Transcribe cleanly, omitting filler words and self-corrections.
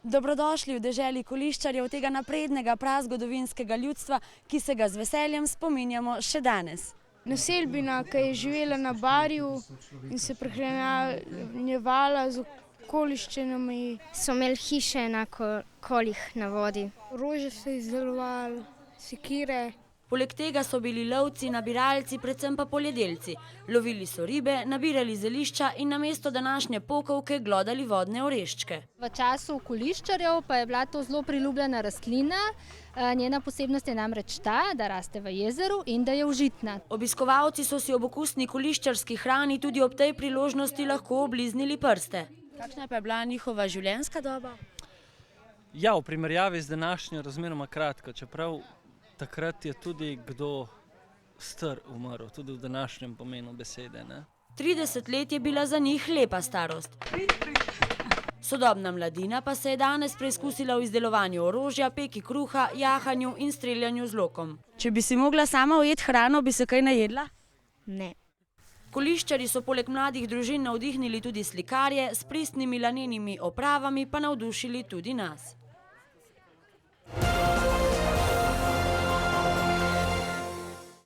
Dobrodošli v deželi koliščarjev, tega naprednega prazgodovinskega ljudstva, ki se ga z veseljem spominjamo še danes. Naselbina, ki je živela na Barju in se prehranjevala z okoliščinami. So imeli hiše na kolih na vodi. Rože so izdelovali, sekire. Poleg tega so bili lovci, nabiralci, predvsem pa poljedelci. Lovili so ribe, nabirali zelišča in namesto današnje pokovke glodali vodne oreščke. V času koliščarjev pa je bila to zelo priljubljena rastlina. Njena posebnost je namreč ta, da raste v jezeru in da je užitna. Obiskovalci so si ob okusni koliščarski hrani tudi ob tej priložnosti lahko obliznili prste. Kakšna pa je bila njihova življenjska doba? Ja, v primerjavi z današnjo razmeroma kratka, čeprav takrat je tudi kdo star umrl, tudi v današnjem pomenu besede. 30 let je bila za njih lepa starost. Sodobna mladina pa se je danes preizkusila v izdelovanju orožja, peki kruha, jahanju in streljanju z lokom. Če bi si mogla sama ujeti hrano, bi se kaj najedla? Ne. Koliščarji so poleg mladih družin navdihnili tudi slikarje, s pristnimi lanenimi opravami pa navdušili tudi nas.